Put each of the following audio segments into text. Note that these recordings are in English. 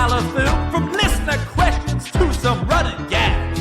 Shalafu. From listener questions to some running gags.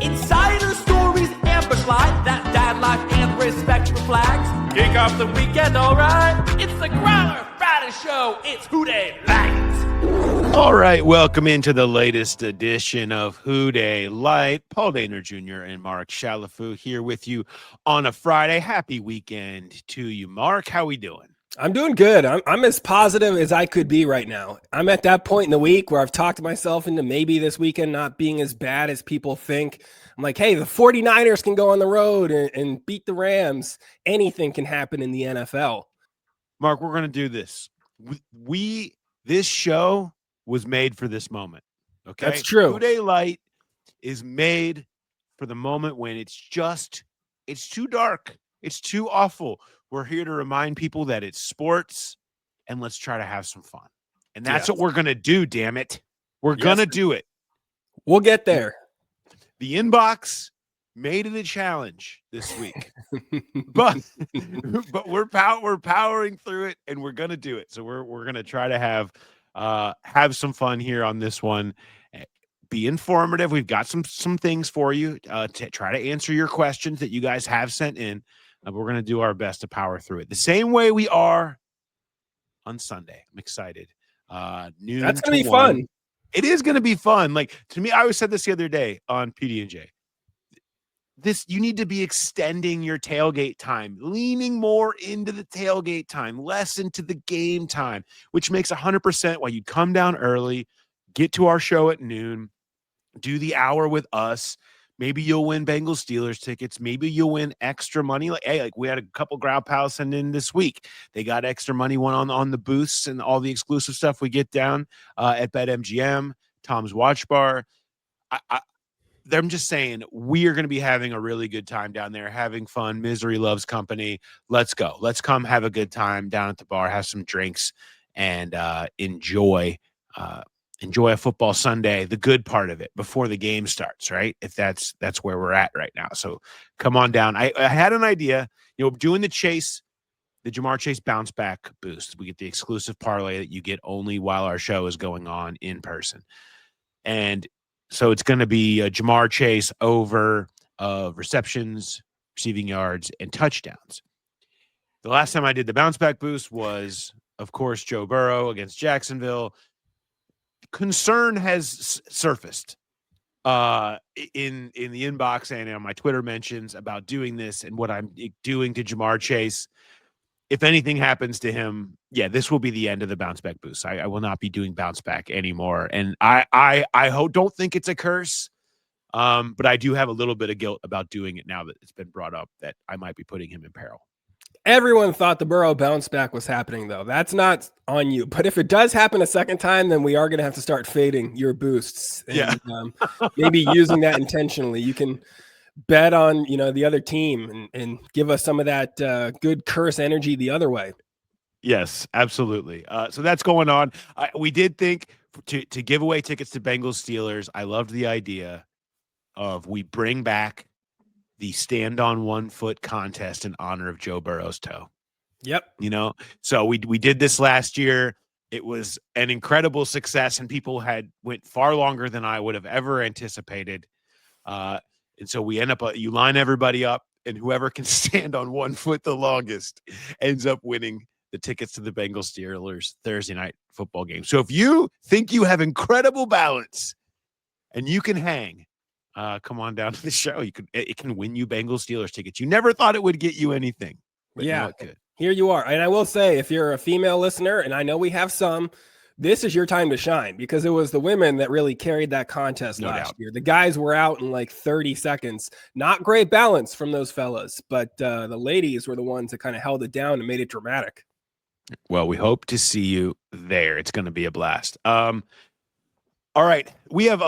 Insider stories, ambush line, that dad life and respect for flags. Kick off the weekend, alright? It's the Growler Friday Show. It's Dey Light. All right, welcome into the latest edition of Dey Light. Paul Dehner Jr. and Mark Shalafu here with you on a Friday. Happy weekend to you, Mark. How we doing? I'm doing good. I'm as positive as I could be right now. I'm at that point in the week where I've talked myself into maybe this weekend not being as bad as people think. I'm like, hey, the 49ers can go on the road and beat the Rams. Anything can happen in the NFL. Mark, we're going to do this. This show was made for this moment. Okay, that's true. Dey Light is made for the moment when it's too dark. It's too awful. We're here to remind people that it's sports and let's try to have some fun. And that's what we're going to do, damn it. We're going to do it. We'll get there. The inbox made it a challenge this week. but we're powering through it and we're going to do it. So we're going to try to have some fun here on this one. Be informative. We've got some things for you to try to answer your questions that you guys have sent in. We're going to do our best to power through it the same way we are on Sunday. I'm excited. Noon That's going to be 1. fun. It is going to be fun. Like, to me, I always said this the other day on PD&J. You need to be extending your tailgate time, leaning more into the tailgate time, less into the game time, which makes 100% why you come down early, get to our show at noon, do the hour with us. Maybe you'll win Bengals-Steelers tickets. Maybe you'll win extra money. Like we had a couple Growl Pal send in this week. They got extra money, one on the boosts and all the exclusive stuff we get down at BetMGM, Tom's Watch Bar. I'm just saying we are going to be having a really good time down there, having fun. Misery loves company. Let's go. Let's come have a good time down at the bar, have some drinks, and enjoy a football Sunday, the good part of it, before the game starts, right? If that's where we're at right now. So come on down. I had an idea, doing the Ja'Marr Chase bounce back boost. We get the exclusive parlay that you get only while our show is going on in person. And so it's going to be a Ja'Marr Chase over receptions, receiving yards, and touchdowns. The last time I did the bounce back boost was, of course, Joe Burrow against Jacksonville. Concern has surfaced in the inbox and on my Twitter mentions about doing this and what I'm doing to Ja'Marr Chase. If anything happens to him, this will be the end of the bounce back boost. I will not be doing bounce back anymore. And I don't think it's a curse, but I do have a little bit of guilt about doing it now that it's been brought up that I might be putting him in peril. Everyone thought the Burrow bounce back was happening, though. That's not on you. But if it does happen a second time, then we are going to have to start fading your boosts. And, maybe using that intentionally. You can bet on, the other team and give us some of that good curse energy the other way. Yes, absolutely. So that's going on. We did think to give away tickets to Bengals-Steelers. I loved the idea of we bring back the stand on 1 foot contest in honor of Joe Burrow's toe. Yep. So we did this last year. It was an incredible success and people went far longer than I would have ever anticipated. And so we end up, you line everybody up and whoever can stand on 1 foot the longest ends up winning the tickets to the Bengals-Steelers Thursday night football game. So if you think you have incredible balance and you can hang, come on down to the show. It can win you Bengals-Steelers tickets. You never thought it would get you anything. But it could. Here you are. And I will say, if you're a female listener, and I know we have some, this is your time to shine because it was the women that really carried that contest last year. The guys were out in like 30 seconds. Not great balance from those fellas, but the ladies were the ones that kind of held it down and made it dramatic. Well, we hope to see you there. It's going to be a blast. All right. We have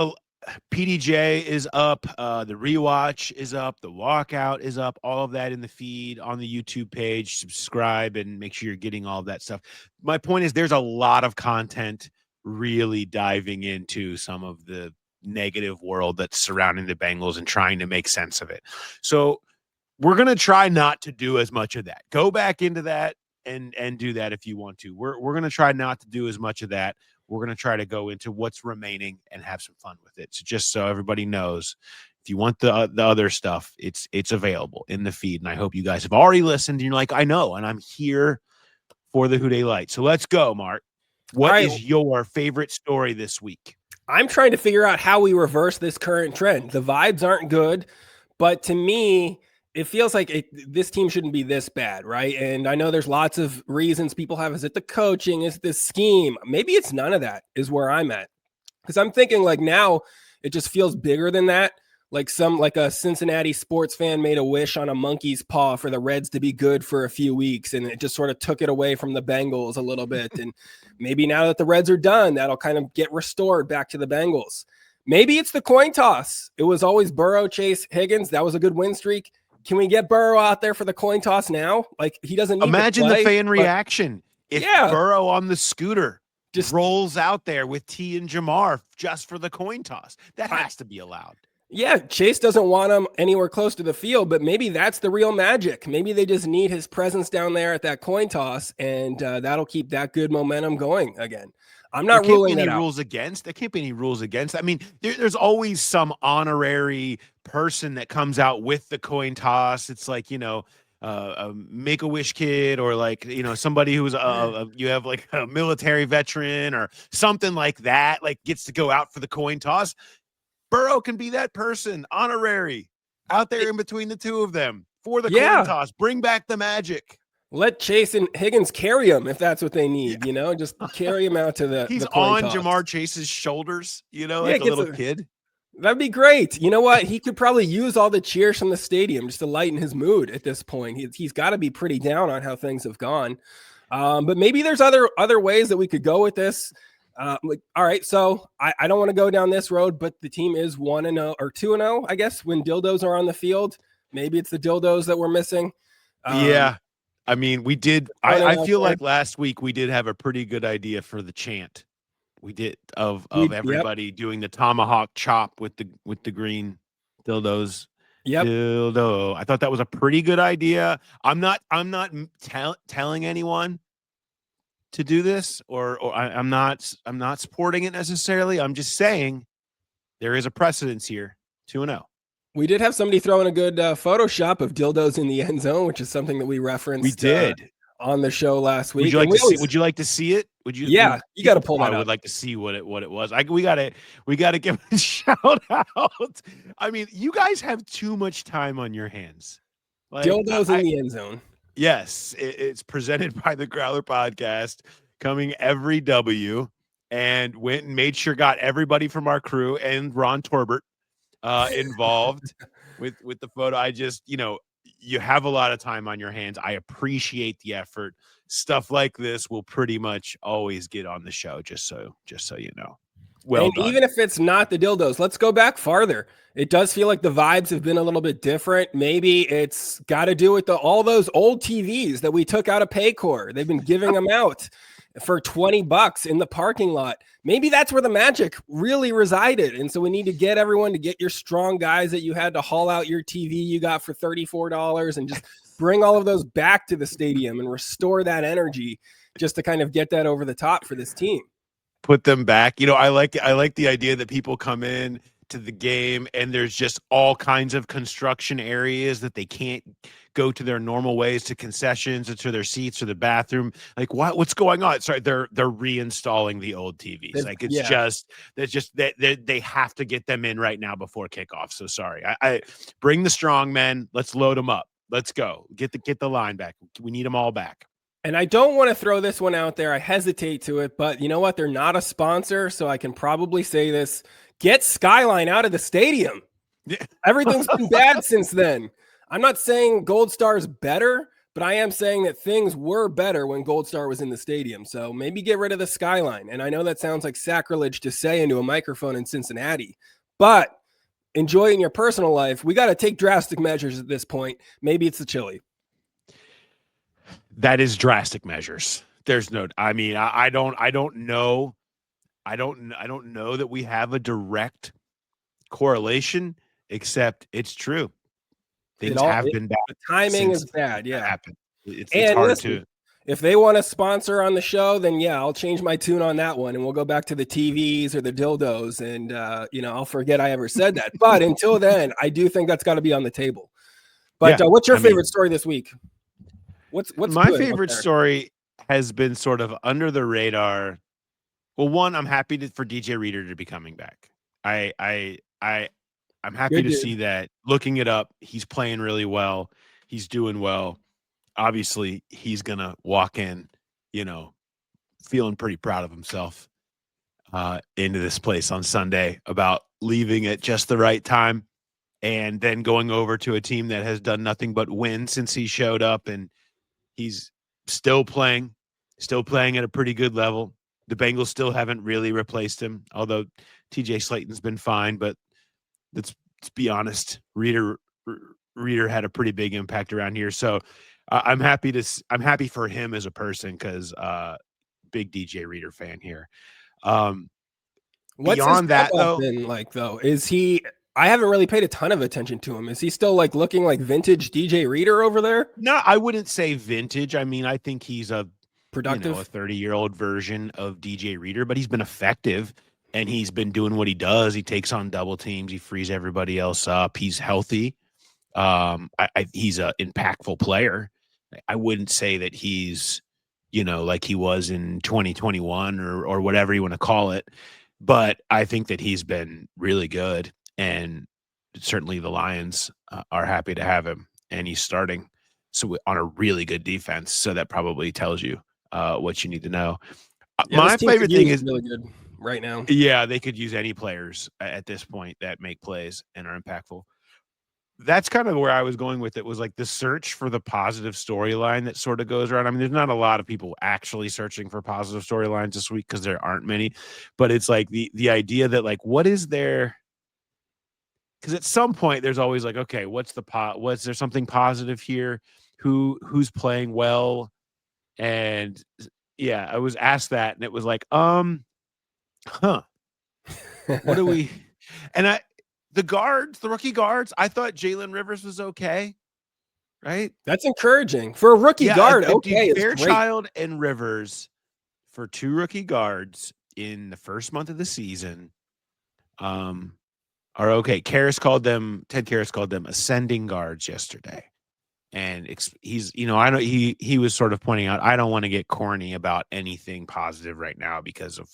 PDJ is up. The rewatch is up. The walkout is up. All of that in the feed on the YouTube page. Subscribe and make sure you're getting all of that stuff. My point is there's a lot of content really diving into some of the negative world that's surrounding the Bengals and trying to make sense of it. So we're going to try not to do as much of that. Go back into that and do that if you want to. We're going to try not to do as much of that. we're going to try to go into what's remaining and have some fun with it. So just so everybody knows, if you want the other stuff, it's available in the feed. And I hope you guys have already listened. And you're like, I know, and I'm here for the Dey Light. So let's go, Mark. What is your favorite story this week? I'm trying to figure out how we reverse this current trend. The vibes aren't good, but to me, it feels like this team shouldn't be this bad, right? And I know there's lots of reasons people have. Is it the coaching? Is it the scheme? Maybe it's none of that is where I'm at. Because I'm thinking like now it just feels bigger than that. Like a Cincinnati sports fan made a wish on a monkey's paw for the Reds to be good for a few weeks. And it just sort of took it away from the Bengals a little bit. And maybe now that the Reds are done, that'll kind of get restored back to the Bengals. Maybe it's the coin toss. It was always Burrow, Chase, Higgins. That was a good win streak. Can we get Burrow out there for the coin toss now? Like he doesn't need imagine to play, the fan reaction if Burrow on the scooter just rolls out there with T and Jamar just for the coin toss. That has to be allowed. Yeah, Chase doesn't want him anywhere close to the field, but maybe that's the real magic. Maybe they just need his presence down there at that coin toss, and that'll keep that good momentum going again. I'm not ruling that out. There can't be any rules against. I mean, there's always some honorary person that comes out with the coin toss. It's like, a Make-A-Wish kid, or like, somebody who's you have like a military veteran or something like that, like gets to go out for the coin toss. Burrow can be that person, honorary, out there in between the two of them for the coin toss. Bring back the magic. Let Chase and Higgins carry him if that's what they need, just carry him out to the He's the coin on toss. Jamar Chase's shoulders, like a little kid. That'd be great. You know what? He could probably use all the cheers from the stadium just to lighten his mood at this point. He's got to be pretty down on how things have gone. But maybe there's other ways that we could go with this. All right, so I don't want to go down this road, but the team is 1-0 or 2-0, I guess, when dildos are on the field. Maybe it's the dildos that we're missing. I mean, we did. I feel like last week we did have a pretty good idea for the chant. We did of everybody doing the tomahawk chop with the green dildos. Yep. Dildo. I thought that was a pretty good idea. I'm not telling anyone to do this, or I'm not supporting it necessarily. I'm just saying there is a precedence here. 2-0. We did have somebody throw in a good Photoshop of dildos in the end zone, which is something that we referenced. We did on the show last week. Would you like to see it? Would you? Yeah, you got to pull that up. I would like to see what it was. We got to give a shout out. I mean, you guys have too much time on your hands. Like, dildos in the end zone. Yes, it's presented by the Growler Podcast, coming every W, and went and made sure got everybody from our crew and Ron Torbert involved with the photo. I just, you have a lot of time on your hands. I appreciate the effort. Stuff like this will pretty much always get on the show, just so you know. Well done. Even if it's not the dildos, let's go back farther. It does feel like the vibes have been a little bit different. Maybe it's got to do with all those old TVs that we took out of Paycor. They've been giving them out for $20 in the parking lot. Maybe that's where the magic really resided. And so we need to get everyone to get your strong guys that you had to haul out your TV you got for $34 and just bring all of those back to the stadium and restore that energy just to kind of get that over the top for this team. Put them back. I like the idea that people come in to the game and there's just all kinds of construction areas that they can't go to their normal ways, to concessions or to their seats or the bathroom. Like what's going on? Sorry, they're reinstalling the old TVs. Like they have to get them in right now before kickoff. So sorry. I bring the strong men. Let's load them up. Let's go. Get the line back. We need them all back. And I don't want to throw this one out there. I hesitate to it, but you know what? They're not a sponsor, so I can probably say this. Get Skyline out of the stadium. Yeah. Everything's been bad since then. I'm not saying Gold Star's better, but I am saying that things were better when Gold Star was in the stadium. So maybe get rid of the Skyline. And I know that sounds like sacrilege to say into a microphone in Cincinnati, but enjoy it in your personal life. We got to take drastic measures at this point. Maybe it's the chili. That is drastic measures. There's no, I mean, I don't know. I don't know that we have a direct correlation, except it's true. Things have been bad. The timing is bad. Yeah. It's hard to. If they want to sponsor on the show, then yeah, I'll change my tune on that one, and we'll go back to the TVs or the dildos, and I'll forget I ever said that. But until then, I do think that's got to be on the table. But what's your favorite story this week? What's my favorite story has been sort of under the radar. Well, one, I'm happy for DJ Reader to be coming back. I'm happy to see that. Looking it up, he's playing really well. He's doing well. Obviously, he's gonna walk in, feeling pretty proud of himself into this place on Sunday about leaving at just the right time and then going over to a team that has done nothing but win since he showed up, and he's still playing at a pretty good level. The Bengals still haven't really replaced him, although TJ Slayton's been fine, but let's be honest, Reader had a pretty big impact around here. So I'm happy for him as a person, because big DJ Reader fan here. What's beyond that though, been like though? Is he? I haven't really paid a ton of attention to him. Is he still like looking like vintage DJ Reader over there? No, I wouldn't say vintage. I mean, I think he's a productive, a 30-year-old version of DJ Reader, but he's been effective and he's been doing what he does. He takes on double teams. He frees everybody else up. He's healthy. He's an impactful player. I wouldn't say that he's, like he was in 2021 or whatever you want to call it. But I think that he's been really good. And certainly the Lions are happy to have him. And he's starting on a really good defense. So that probably tells you what you need to know. My favorite thing is really good right now. Yeah, they could use any players at this point that make plays and are impactful. That's kind of where I was going with it, was like the search for the positive storyline that sort of goes around. I mean, there's not a lot of people actually searching for positive storylines this week because there aren't many, but it's like the idea that like, what is there? Because at some point there's always like, okay, was there something positive here? Who's playing well? And yeah, I was asked that, and it was like, what do we? And the rookie guards, I thought Jalen Rivers was okay, right? That's encouraging for a rookie guard. Okay, Fairchild and Rivers for two rookie guards in the first month of the season are okay. Ted Karras called them ascending guards yesterday. And he's, I know he was sort of pointing out, I don't want to get corny about anything positive right now because of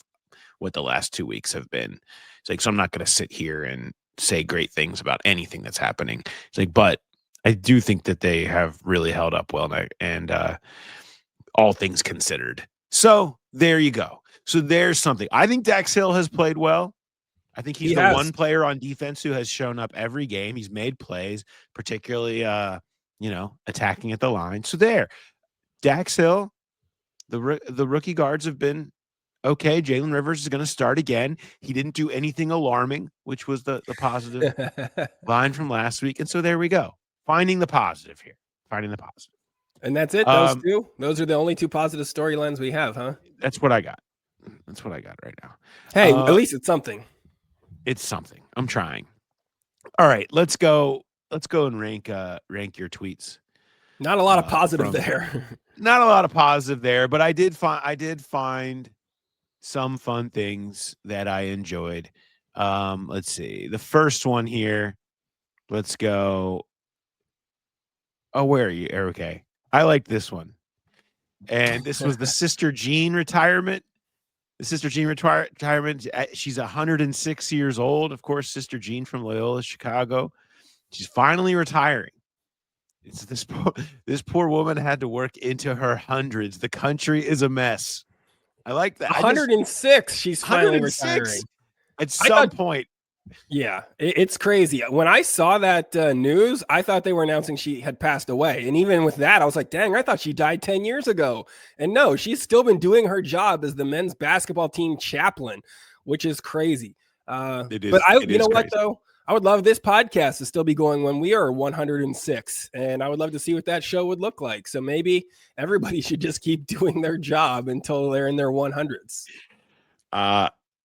what the last 2 weeks have been. It's like, so I'm not going to sit here and say great things about anything that's happening. It's like, but I do think that they have really held up well, and all things considered. So there you go. So there's something. I think Dax Hill has played well. I think he's the one player on defense who has shown up every game. He's made plays, particularly attacking at the line. So there, Dax Hill, the rookie guards have been okay. Jalen Rivers is going to start again. He didn't do anything alarming, which was the positive line from last week. And so there we go. Finding the positive here. Finding the positive. And that's it. Those two. Those are the only two positive storylines we have, huh? That's what I got. That's what I got right now. Hey, at least it's something. It's something. I'm trying. All right, let's go and rank your tweets. Not a lot of positive there. Not a lot of positive there, but I did find some fun things that I enjoyed. Let's see. The first one here. Let's go. Oh, where are you? Okay. I like this one. And this was the Sister Jean retirement. The Sister Jean retirement. She's 106 years old. Of course, Sister Jean from Loyola, Chicago. She's finally retiring. It's this poor woman had to work into her hundreds. The country is a mess. I like that. 106. She's finally retiring. At some point. Yeah, it's crazy. When I saw that news, I thought they were announcing she had passed away. And even with that, I was like, dang, I thought she died 10 years ago. And no, she's still been doing her job as the men's basketball team chaplain, which is crazy. It is. But you know crazy. what, though? I would love this podcast to still be going when we are 106. And I would love to see what that show would look like. So maybe everybody should just keep doing their job until they're in their 100s.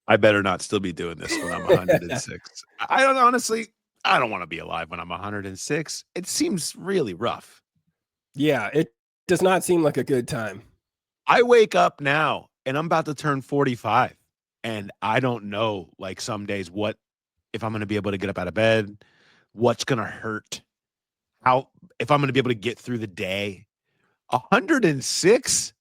I better not still be doing this when I'm 106. I don't want to be alive when I'm 106. It seems really rough. Yeah, it does not seem like a good time. I wake up now and I'm about to turn 45, and I don't know, like, some days if I'm going to be able to get up out of bed, what's going to hurt, if I'm going to be able to get through the day. 106?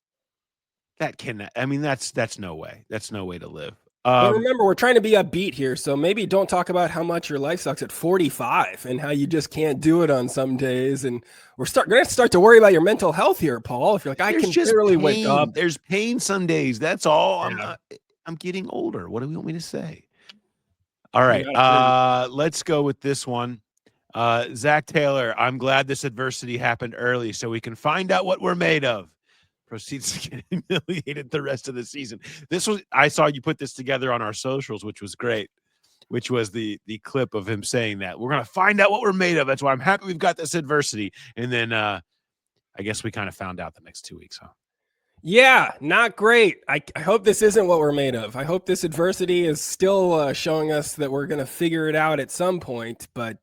That's no way. That's no way to live. But remember, we're trying to be upbeat here, so maybe don't talk about how much your life sucks at 45 and how you just can't do it on some days. And we're going to start to worry about your mental health here, Paul. If you're like, I can barely wake up. There's pain some days. That's all. Yeah. I'm getting older. What do we want me to say? All right. Let's go with this one. Zach Taylor, I'm glad this adversity happened early so we can find out what we're made of. Proceeds to get humiliated the rest of the season. I saw you put this together on our socials, which was great, which was the clip of him saying that we're going to find out what we're made of. That's why I'm happy we've got this adversity. And then I guess we kind of found out the next 2 weeks, huh? Yeah, not great. I hope this isn't what we're made of. I hope this adversity is still showing us that we're going to figure it out at some point. But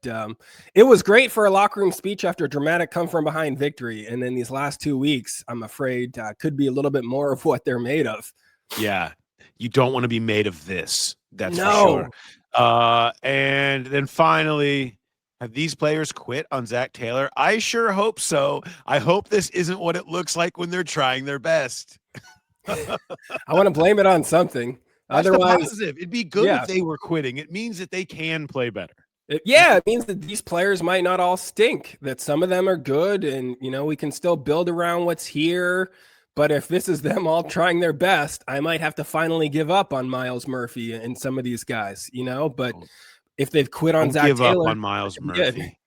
it was great for a locker room speech after a dramatic come-from-behind victory. And then these last 2 weeks, I'm afraid, could be a little bit more of what they're made of. Yeah, you don't want to be made of this. That's for sure. And then finally, have these players quit on Zach Taylor? I sure hope so. I hope this isn't what it looks like when they're trying their best. I want to blame it on something. That's otherwise, positive. It'd be good if they were quitting. It means that they can play better. It means that these players might not all stink, that some of them are good, and we can still build around what's here. But if this is them all trying their best, I might have to finally give up on Miles Murphy and some of these guys, But if they've quit on Zach Taylor, give up on Miles Murphy.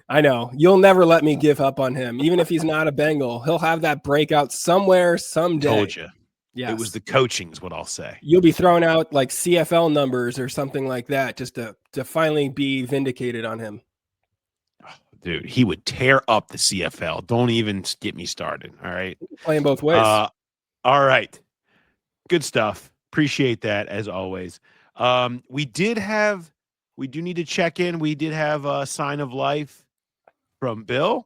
I know. You'll never let me give up on him. Even if he's not a Bengal, he'll have that breakout somewhere, someday. Told you. Yes. It was the coaching is what I'll say. You'll be throwing out like CFL numbers or something like that just to finally be vindicated on him. Oh, dude, he would tear up the CFL. Don't even get me started. All right. Playing both ways. All right. Good stuff. Appreciate that as always. We do need to check in. We did have a sign of life from Bill,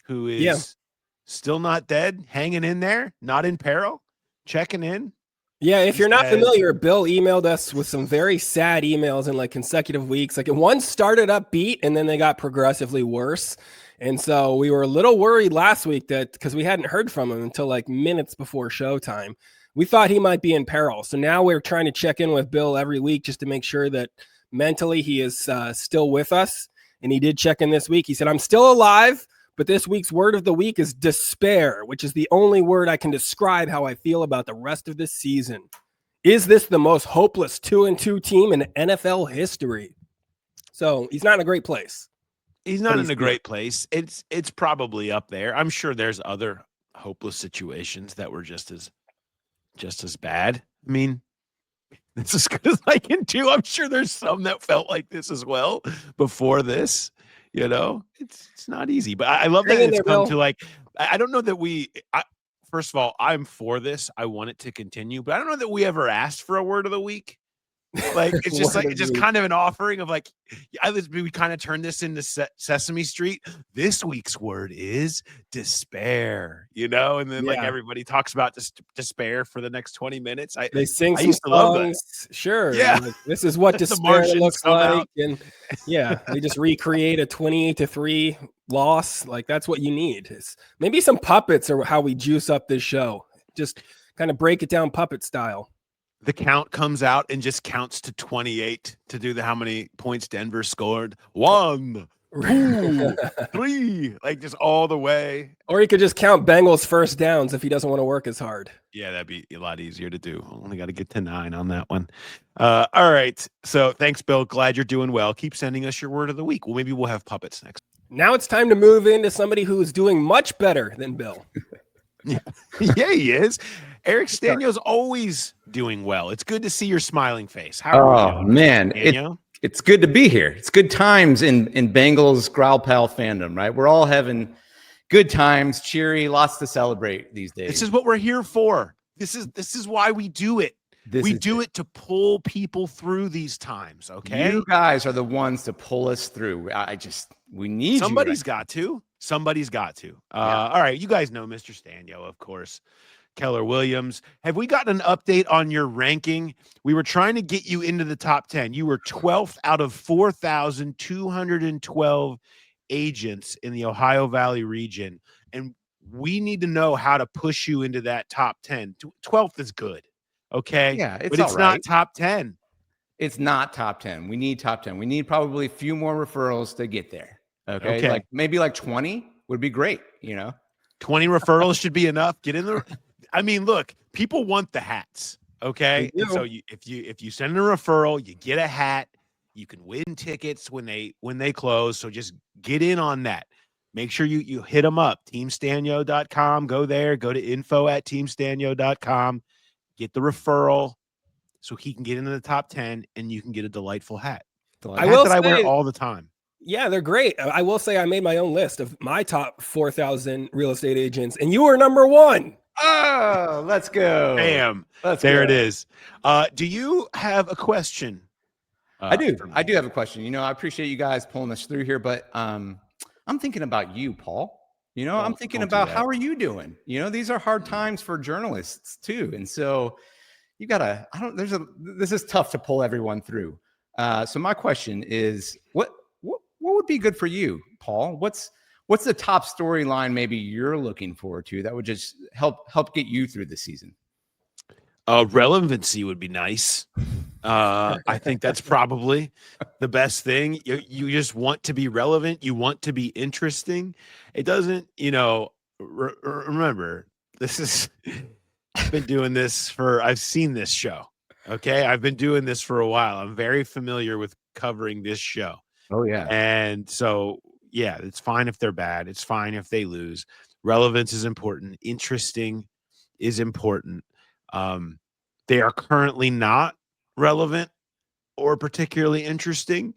who is still not dead, hanging in there, not in peril, checking in. Yeah, if you're not familiar, Bill emailed us with some very sad emails in like consecutive weeks. Like one started upbeat and then they got progressively worse. And so we were a little worried last week that because we hadn't heard from him until like minutes before showtime. We thought he might be in peril. So now we're trying to check in with Bill every week just to make sure that mentally he is still with us. And he did check in this week. He said, I'm still alive, but this week's word of the week is despair, which is the only word I can describe how I feel about the rest of this season. Is this the most hopeless 2-2 team in NFL history? So he's not in a great place. He's not in a great place. It's probably up there. I'm sure there's other hopeless situations that were just as bad. I mean, it's as good as I can do. I'm sure there's some that felt like this as well before this. It's not easy, but I love that it's come to like. I don't know that first of all, I'm for this. I want it to continue, but I don't know that we ever asked for a word of the week. Like it's just kind of an offering of like, we kind of turned this into Sesame Street. This week's word is despair, and then like everybody talks about despair for the next 20 minutes. They sing some songs. Love that. Sure. Yeah. Like, this is what despair looks like. And they just recreate a 28-3 loss. Like that's what you need. Maybe some puppets are how we juice up this show. Just kind of break it down puppet style. The count comes out and just counts to 28 to do how many points Denver scored. 1, 2, 3, like just all the way. Or he could just count Bengals first downs if he doesn't want to work as hard. Yeah, that'd be a lot easier to do. Only got to get to 9 on that one. All right. So thanks, Bill. Glad you're doing well. Keep sending us your word of the week. Well, maybe we'll have puppets next. Now it's time to move into somebody who is doing much better than Bill. Yeah, he is. Eric Sztanyo's always doing well. It's good to see your smiling face. How are you doing, man, it's good to be here. It's good times in Bengals Growl Pal fandom, right? We're all having good times, cheery, lots to celebrate these days. This is what we're here for. This is why we do it. We do it to pull people through these times. Okay, you guys are the ones to pull us through. We need somebody's got to. Somebody's got to. All right, you guys know Mr. Sztanyo, of course. Keller Williams. Have we gotten an update on your ranking? We were trying to get you into the top 10. You were 12th out of 4,212 agents in the Ohio Valley region. And we need to know how to push you into that top 10. 12th is good. Okay. Yeah, but it's not top 10. It's not top 10. We need top 10. We need probably a few more referrals to get there. Okay. Like maybe like 20 would be great. 20 referrals should be enough. Get in the. I mean, look, people want the hats. Okay. And so if you send a referral, you get a hat. You can win tickets when they close. So just get in on that. Make sure you hit them up. TeamStanyo.com. Go there. Go to info@TeamStanyo.com. Get the referral so he can get into the top 10 and you can get a delightful hat. I wear all the time. Yeah, they're great. I will say I made my own list of my top 4,000 real estate agents, and you were number 1. Oh, let's go. Bam. There it is. Do you have a question? I do. I do have a question. I appreciate you guys pulling us through here, but I'm thinking about you, Paul. I'm thinking about how are you doing? These are hard times for journalists too. And so you gotta, this is tough to pull everyone through. So my question is, what would be good for you, Paul? What's the top storyline maybe you're looking forward to that would just help get you through the season? Relevancy would be nice. I think that's probably the best thing. You just want to be relevant. You want to be interesting. It doesn't, remember, I've been doing this I've seen this show. Okay. I've been doing this for a while. I'm very familiar with covering this show. Oh yeah. And so, yeah, it's fine if they're bad. It's fine if they lose. Relevance is important. Interesting is important. They are currently not relevant or particularly interesting.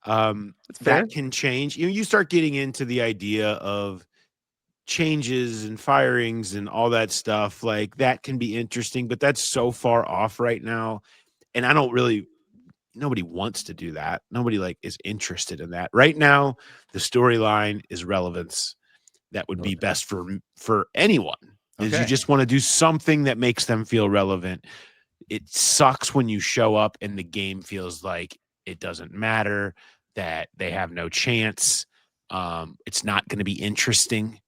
That can change. You start getting into the idea of changes and firings and all that stuff. Like that can be interesting, but that's so far off right now. And nobody wants to do that. Nobody is interested in that right now. The storyline is relevance. That would be best for anyone. Is you just want to do something that makes them feel relevant. It sucks when you show up and the game feels like it doesn't matter, that they have no chance. It's not going to be interesting.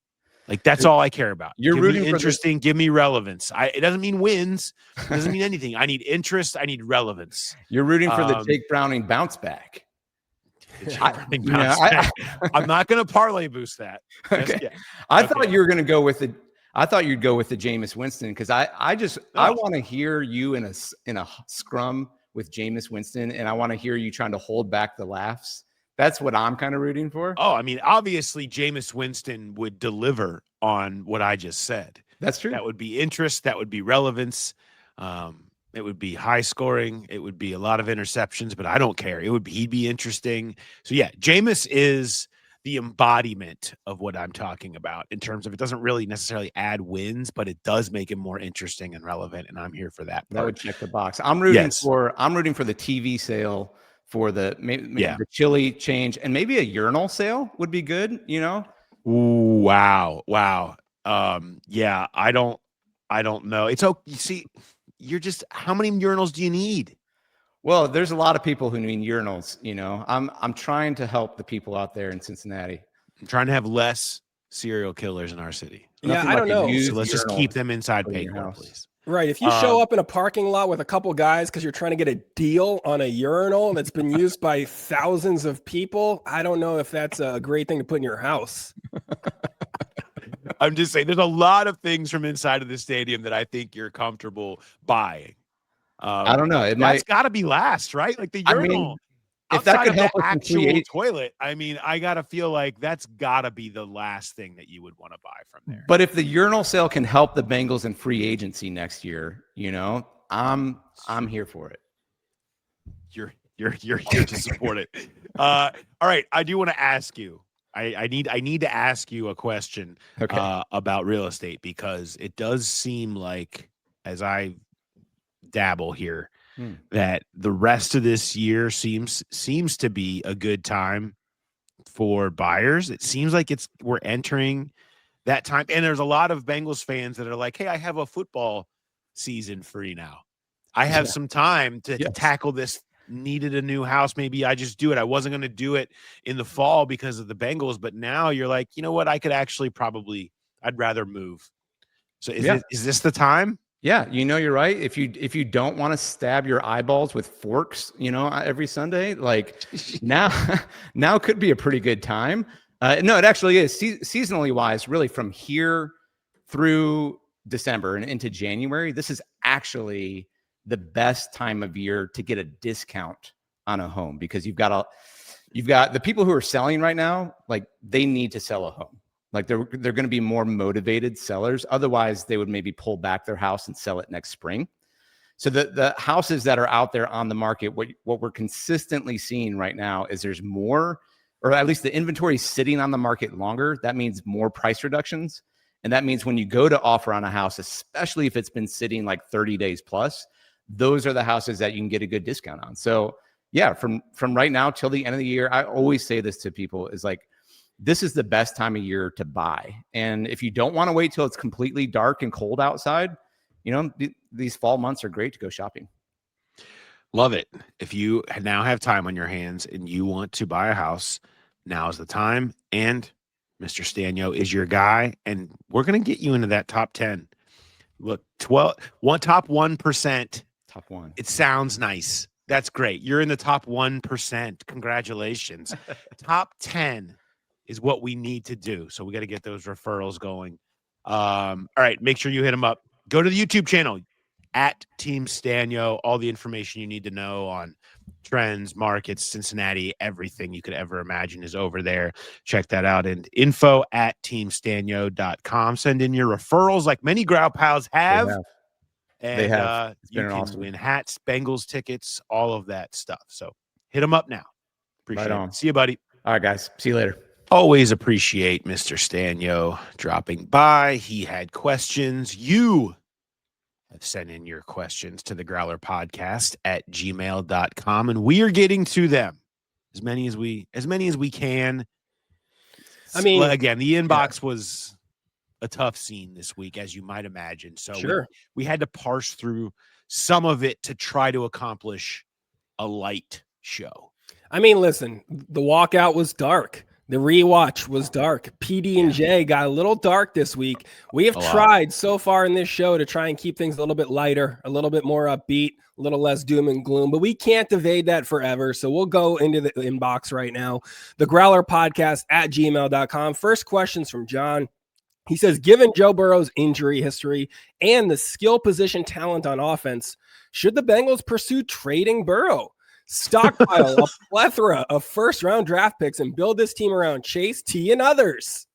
That's all I care about. You're give rooting me interesting. Give me relevance. It doesn't mean wins. It doesn't mean anything. I need interest. I need relevance. You're rooting for the Jake Browning bounce back. I'm not going to parlay boost that. Okay. I thought you were going to go with the. I thought you'd go with the Jameis Winston because I want to hear you in a scrum with Jameis Winston, and I want to hear you trying to hold back the laughs. That's what I'm kind of rooting for. Oh, I mean, obviously, Jameis Winston would deliver on what I just said. That's true. That would be interest. That would be relevance. It would be high scoring. It would be a lot of interceptions, but I don't care. He'd be interesting. So yeah, Jameis is the embodiment of what I'm talking about in terms of it doesn't really necessarily add wins, but it does make him more interesting and relevant. And I'm here for that. That would check the box. I'm rooting for the TV sale, for the the chili change, and maybe a urinal sale would be good. Ooh, wow. Yeah, I don't know. It's okay. You see, how many urinals do you need? Well, there's a lot of people who need urinals. I'm trying to help the people out there in Cincinnati. I'm trying to have less serial killers in our city. Yeah, I don't know. So let's just keep them inside Paycor, please. Right. If you show up in a parking lot with a couple guys because you're trying to get a deal on a urinal that's been used by thousands of people, I don't know if that's a great thing to put in your house. I'm just saying there's a lot of things from inside of the stadium that I think you're comfortable buying. I don't know. That's got to be last, right? Like the urinal. If that could help the actual toilet, I mean, I got to feel like that's got to be the last thing that you would want to buy from there. But if the urinal sale can help the Bengals in free agency next year, I'm here for it. You're here to support it. All right, I do want to ask you. I need to ask you a question about real estate because it does seem like, as I dabble here, that the rest of this year seems to be a good time for buyers. It seems like we're entering that time. And there's a lot of Bengals fans that are like, hey, I have a football season free now. I have some time to tackle this. Needed a new house. Maybe I just do it. I wasn't going to do it in the fall because of the Bengals, but now you're like, you know what? I could actually I'd rather move. So is this the time? Yeah, you're right. If you don't want to stab your eyeballs with forks, every Sunday, like now could be a pretty good time. No, it actually is seasonally wise, really from here through December and into January. This is actually the best time of year to get a discount on a home because you've got the people who are selling right now, like they need to sell a home. Like they're going to be more motivated sellers. Otherwise, they would maybe pull back their house and sell it next spring. So the houses that are out there on the market, what we're consistently seeing right now is there's more, or at least the inventory is sitting on the market longer. That means more price reductions. And that means when you go to offer on a house, especially if it's been sitting like 30 days plus, those are the houses that you can get a good discount on. So yeah, from right now till the end of the year, I always say this to people is like, this is the best time of year to buy. And if you don't want to wait till it's completely dark and cold outside, these fall months are great to go shopping. Love it. If you now have time on your hands and you want to buy a house, now is the time. And Mr. Sztanyo is your guy. And we're going to get you into that top 10. Look, top 1%. Top one. It sounds nice. That's great. You're in the top 1%. Congratulations. Top 10 is what we need to do. So we got to get those referrals going. All right. Make sure you hit them up. Go to the YouTube channel at Team Sztanyo. All the information you need to know on trends, markets, Cincinnati, everything you could ever imagine is over there. Check that out. And info at teamsztanyo.com. Send in your referrals like many Growl Pals have. And they have. You can awesome. Win hats, Bengals tickets, all of that stuff. So hit them up now. Appreciate it. See you, buddy. All right, guys. See you later. Always appreciate Mr. Sztanyo dropping by. He had questions. You have sent in your questions to the Growler Podcast at gmail.com, and we are getting to them as many as we can. I mean, again, the inbox was a tough scene this week, as you might imagine. So we had to parse through some of it to try to accomplish a light show. I mean, listen, the walkout was dark. The rewatch was dark. PD&J got a little dark this week. We have tried so far in this show to try and keep things a little bit lighter, a little bit more upbeat, a little less doom and gloom, but we can't evade that forever. So we'll go into the inbox right now. The Growler Podcast at gmail.com. First questions from John. He says, given Joe Burrow's injury history and the skill position talent on offense, should the Bengals pursue trading Burrow? Stockpile a plethora of first-round draft picks and build this team around Chase, T, and others.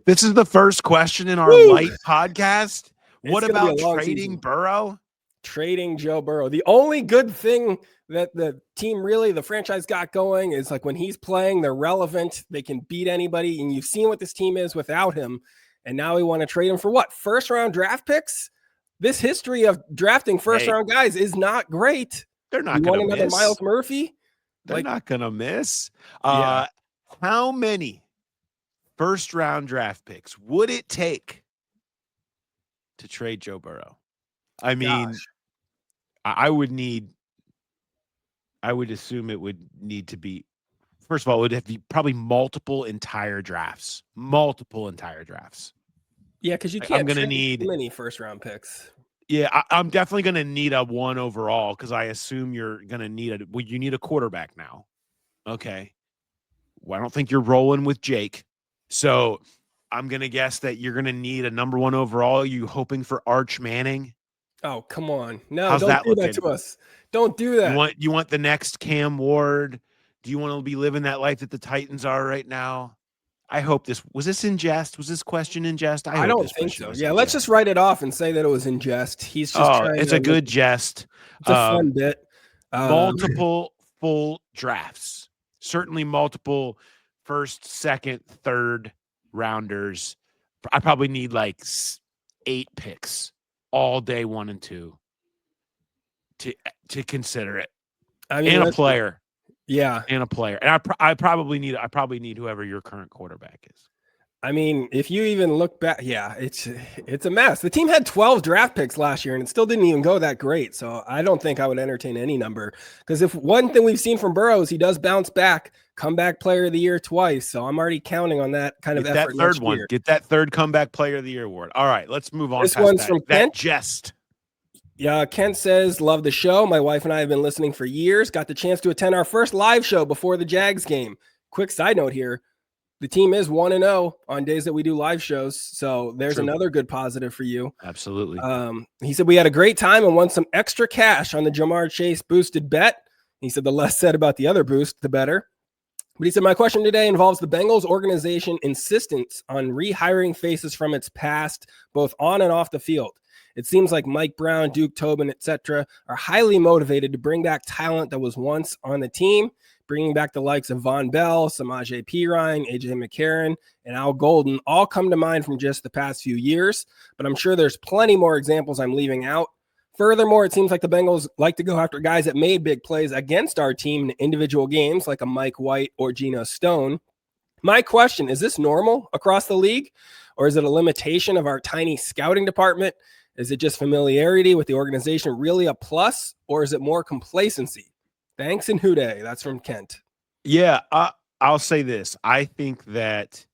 This is the first question in our light podcast. What about trading Burrow? Trading Joe Burrow. The only good thing that the team the franchise got going is like when he's playing, they're relevant. They can beat anybody. And you've seen what this team is without him. And now we want to trade him for what? First-round draft picks? This history of drafting first-round guys is not great. They're not going to miss. Miles Murphy? They're not going to miss. How many first-round draft picks would it take to trade Joe Burrow? I mean, I would assume it would need to be, first of all, it would have to be probably multiple entire drafts. Yeah, because you can't need too many first-round picks. Yeah, I'm definitely going to need a 1 overall because I assume you're going to need you need a quarterback now. Okay. Well, I don't think you're rolling with Jake. So I'm going to guess that you're going to need a number 1 overall. Are you hoping for Arch Manning? Oh, come on. No, How's don't do that to us. Don't do that. You want the next Cam Ward? Do you want to be living that life that the Titans are right now? I hope was this in jest? Was this question in jest? I don't think so. Yeah, let's just write it off and say that it was in jest. He's just trying it's a good jest. It's a fun bit. Multiple full drafts. Certainly multiple first, second, third rounders. I probably need like 8 picks all day 1 and 2 to consider it. I mean, and a player. Yeah. And a player. And I probably need whoever your current quarterback is. I mean, if you even look back, yeah, it's a mess. The team had 12 draft picks last year, and it still didn't even go that great. So I don't think I would entertain any number, because if one thing we've seen from Burrow is he does bounce back, comeback player of the year twice. So I'm already counting on that kind of effort. That third one. Get that third comeback player of the year award. All right, let's move on. This one's from Kent. Jest. Yeah, Kent says, love the show. My wife and I have been listening for years. Got the chance to attend our first live show before the Jags game. Quick side note here. The team is 1-0 on days that we do live shows. So there's another good positive for you. Absolutely. He said, we had a great time and won some extra cash on the Jamar Chase boosted bet. He said, the less said about the other boost, the better. But he said, my question today involves the Bengals organization insistence on rehiring faces from its past, both on and off the field. It seems like Mike Brown, Duke Tobin, etc. are highly motivated to bring back talent that was once on the team, bringing back the likes of Von Bell, Samaje Perine, AJ McCarron, and Al Golden all come to mind from just the past few years, but I'm sure there's plenty more examples I'm leaving out. Furthermore, it seems like the Bengals like to go after guys that made big plays against our team in individual games, like a Mike White or Geno Stone. My question, is this normal across the league, or is it a limitation of our tiny scouting department? Is it just familiarity with the organization really a plus, or is it more complacency? Thanks and hooday. That's from Kent. Yeah, I'll say this. I think that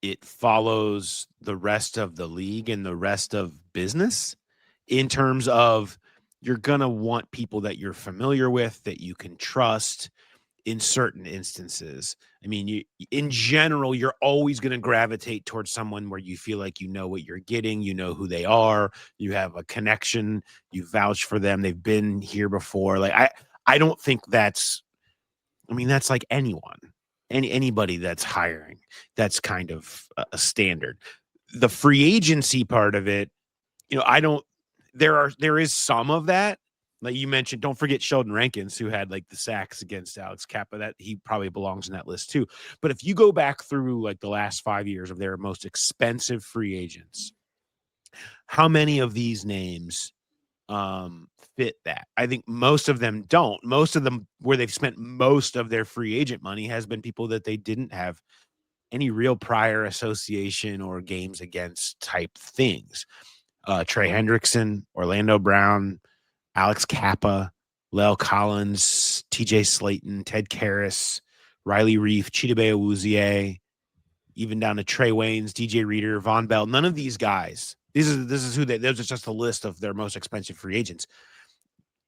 it follows the rest of the league and the rest of business in terms of you're going to want people that you're familiar with, that you can trust in certain instances. I mean, in general, you're always going to gravitate towards someone where you feel like you know what you're getting, you know who they are, you have a connection, you vouch for them, they've been here before. Like, I don't think that's like anybody that's hiring. That's kind of a standard. The free agency part of it, there is some of that. Like you mentioned, don't forget Sheldon Rankins, who had like the sacks against Alex Kappa. That he probably belongs in that list too. But if you go back through like the last 5 years of their most expensive free agents, how many of these names fit that? I think most of them don't. Most of them, where they've spent most of their free agent money, has been people that they didn't have any real prior association or games against type things. Trey Hendrickson, Orlando Brown, Alex Kappa, Lel Collins, TJ Slayton, Ted Karras, Riley Reif, Chidobe Awuzie, even down to Trey Waynes, DJ Reader, Von Bell. None of these guys. This is who those are just a list of their most expensive free agents.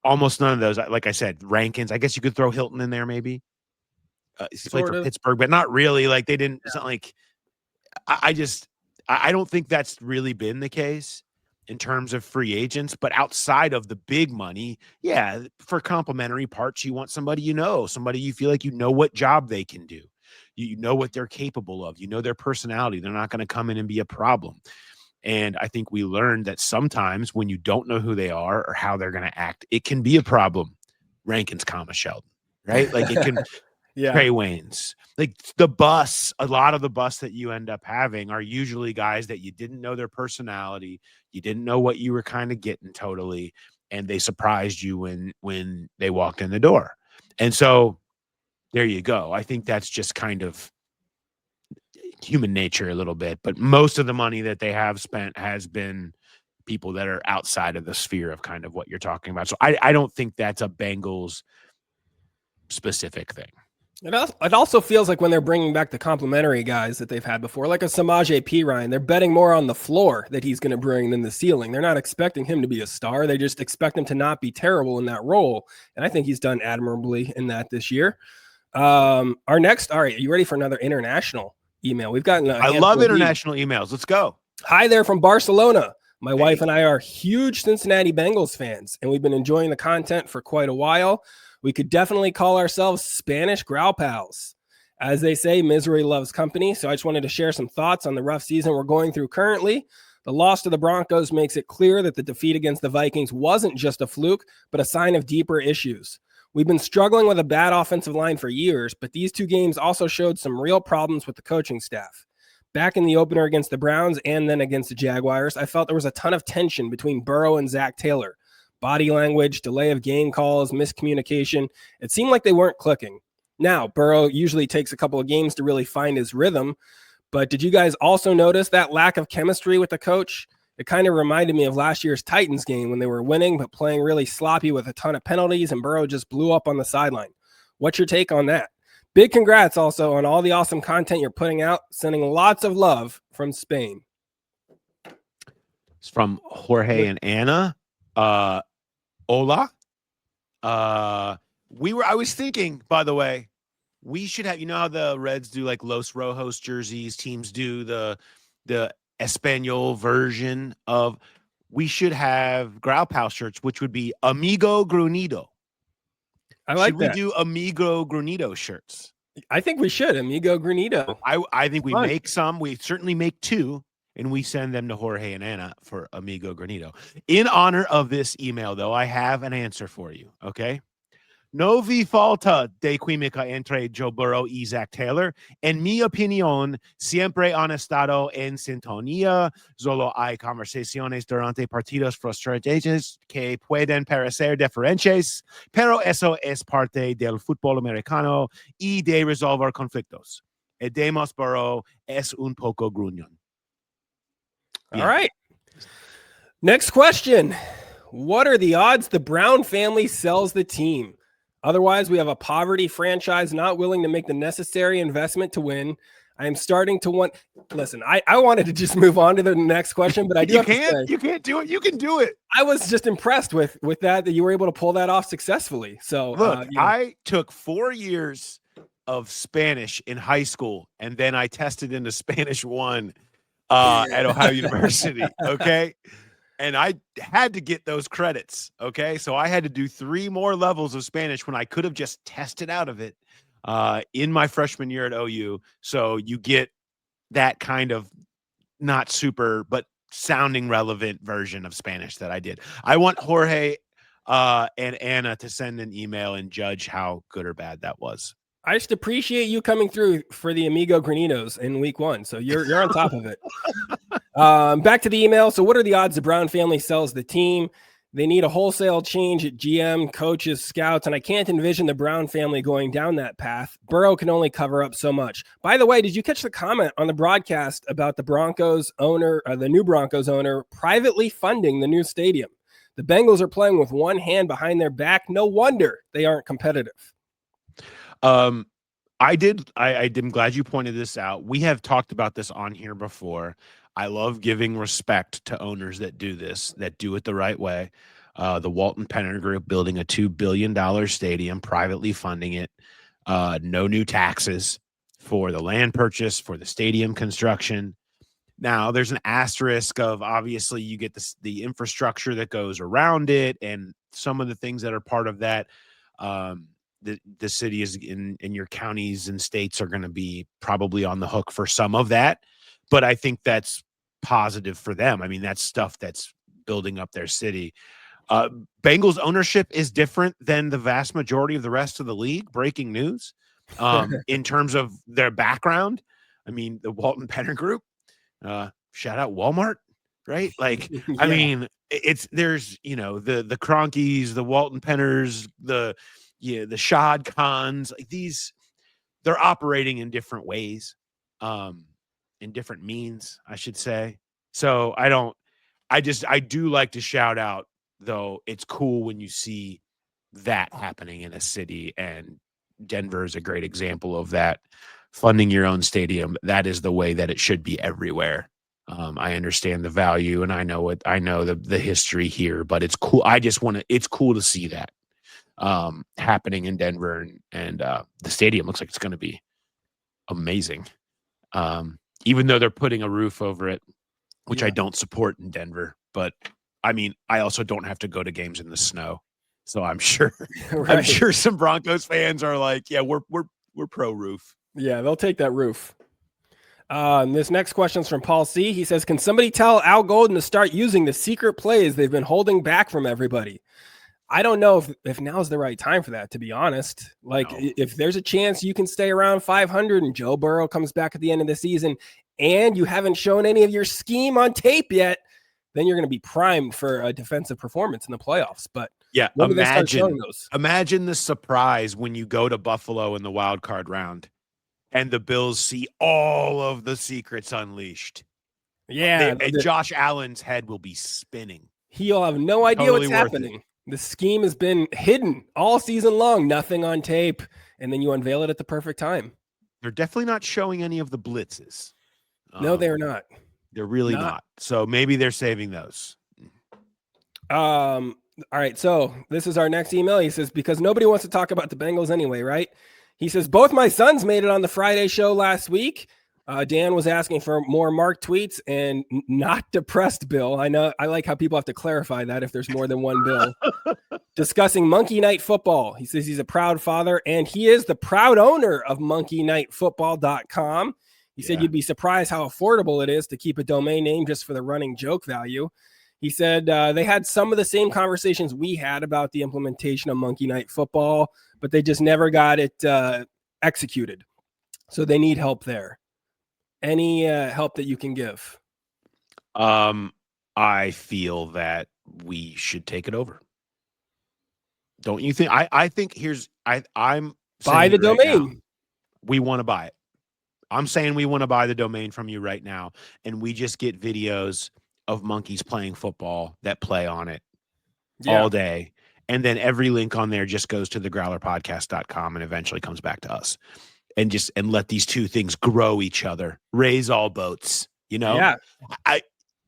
Almost none of those, like I said, Rankins. I guess you could throw Hilton in there, maybe. He played for Pittsburgh, but not really. Like they didn't. It's not like I don't think that's really been the case in terms of free agents. But outside of the big money, yeah, for complementary parts, you want somebody somebody you feel like you know what job they can do. You know what they're capable of. You know their personality. They're not going to come in and be a problem. And I think we learned that sometimes when you don't know who they are or how they're going to act, it can be a problem. Rankins, Sheldon, right? Like it can. Yeah. Trey Waynes, like a lot of the bus that you end up having are usually guys that you didn't know their personality. You didn't know what you were kind of getting totally. And they surprised you when they walked in the door. And so there you go. I think that's just kind of human nature a little bit, but most of the money that they have spent has been people that are outside of the sphere of kind of what you're talking about. So I don't think that's a Bengals specific thing. It also feels like when they're bringing back the complimentary guys that they've had before, like a Samaje Perine, they're betting more on the floor that he's going to bring than the ceiling. They're not expecting him to be a star. They just expect him to not be terrible in that role. And I think he's done admirably in that this year. All right, you ready for another international email? We've gotten I love international emails. Let's go. Hi there from Barcelona. My wife and I are huge Cincinnati Bengals fans, and we've been enjoying the content for quite a while. We could definitely call ourselves Spanish Growl Pals. As they say, misery loves company. So I just wanted to share some thoughts on the rough season we're going through currently. The loss to the Broncos makes it clear that the defeat against the Vikings wasn't just a fluke, but a sign of deeper issues. We've been struggling with a bad offensive line for years, but these two games also showed some real problems with the coaching staff. Back in the opener against the Browns and then against the Jaguars, I felt there was a ton of tension between Burrow and Zach Taylor. body language, delay of game calls, miscommunication. It seemed like they weren't clicking. Now, Burrow usually takes a couple of games to really find his rhythm, but did you guys also notice that lack of chemistry with the coach? It kind of reminded me of last year's Titans game when they were winning, but playing really sloppy with a ton of penalties, and Burrow just blew up on the sideline. What's your take on that? Big congrats also on all the awesome content you're putting out. Sending lots of love from Spain. It's from Jorge and Anna. Hola. I was thinking, by the way, we should have, how the Reds do like Los Rojos jerseys, teams do the Espanol version of, we should have Growl Pal shirts, which would be Amigo Grunido. I like should that. We do Amigo Grunido shirts? I think we should. Amigo Grunido. I think we make some. We certainly make 2, and we send them to Jorge and Anna for Amigo Grunido. In honor of this email, though, I have an answer for you, okay? No vi falta de química entre Joe Burrow y Zach Taylor. En mi opinión, siempre han estado en sintonía. Solo hay conversaciones durante partidos frustrantes que pueden parecer diferentes, pero eso es parte del fútbol americano y de resolver conflictos. Edemos Burrow es un poco gruñón. All right. Next question. What are the odds the Brown family sells the team? Otherwise, we have a poverty franchise not willing to make the necessary investment to win. I am starting to want. Listen, I wanted to just move on to the next question, but I do. You can't do it. You can do it. I was just impressed with that you were able to pull that off successally. So look, I took 4 years of Spanish in high school, and then I tested into Spanish 1 at Ohio University. Okay. And I had to get those credits, okay? So I had to do 3 more levels of Spanish when I could have just tested out of it in my freshman year at OU. So you get that kind of not super, but sounding relevant version of Spanish that I did. I want Jorge and Anna to send an email and judge how good or bad that was. I just appreciate you coming through for the Amigo Granitos in week 1. So you're on top of it. Back to the email. So what are the odds the Brown family sells the team? They need a wholesale change at GM, coaches, scouts, and I can't envision the Brown family going down that path. Burrow can only cover up so much. By the way, did you catch the comment on the broadcast about the Broncos owner, the new Broncos owner, privately funding the new stadium? The Bengals are playing with one hand behind their back. No wonder they aren't competitive. I did. I'm glad you pointed this out. We have talked about this on here before. I love giving respect to owners that do this, that do it the right way. The Walton Penner Group building a $2 billion stadium, privately funding it. No new taxes for the land purchase, for the stadium construction. Now, there's an asterisk of, obviously, you get the infrastructure that goes around it and some of the things that are part of that. The city is in your counties and states are going to be probably on the hook for some of that. But I think that's positive for them. I mean, that's stuff that's building up their city. Bengals ownership is different than the vast majority of the rest of the league. Breaking news in terms of their background. I mean, the Walton Penner Group, shout out Walmart, right? Like, yeah. I mean, there's, the Cronkies, the Walton Penners, the Shad Khans, like these, they're operating in different ways, in different means, I should say. So I do like to shout out, though. It's cool when you see that happening in a city, and Denver is a great example of that. Funding your own stadium, that is the way that it should be everywhere. I understand the value, and I know the history here, but it's cool. It's cool to see that happening in Denver, and the stadium looks like it's going to be amazing. Even though they're putting a roof over it, which I don't support in Denver, but I mean, I also don't have to go to games in the snow. So I'm sure, right. I'm sure some Broncos fans are like, yeah, we're pro roof. Yeah, they'll take that roof. This next question is from Paul C. He says, can somebody tell Al Golden to start using the secret plays they've been holding back from everybody? I don't know if now's the right time for that, to be honest. Like, no. If there's a chance you can stay around 500 and Joe Burrow comes back at the end of the season and you haven't shown any of your scheme on tape yet, then you're going to be primed for a defensive performance in the playoffs. But yeah, when do they start showing those? Imagine the surprise when you go to Buffalo in the wild card round and the Bills see all of the secrets unleashed. Yeah. Josh Allen's head will be spinning. He'll have no idea Totally what's happening. The scheme has been hidden all season long, nothing on tape. And then you unveil it at the perfect time. They're definitely not showing any of the blitzes. No, they're not. They're really not. So maybe they're saving those. All right. So this is our next email. He says, because nobody wants to talk about the Bengals anyway, right? He says, both my sons made it on the Friday show last week. Dan was asking for more Mark tweets and not depressed Bill. I know. I like how people have to clarify that if there's more than one Bill. Discussing Monkey Night Football. He says he's a proud father and he is the proud owner of monkeynightfootball.com. He said you'd be surprised how affordable it is to keep a domain name just for the running joke value. He said they had some of the same conversations we had about the implementation of Monkey Night Football, but they just never got it executed. So they need help there. Any help that you can give? I feel that we should take it over. Don't you think? I think I'm buy the domain. Now, we want to buy it. I'm saying we want to buy the domain from you right now, and we just get videos of monkeys playing football that play on it all day. And then every link on there just goes to the growlerpodcast.com and eventually comes back to us. And let these two things grow each other, raise all boats, you know? Yeah.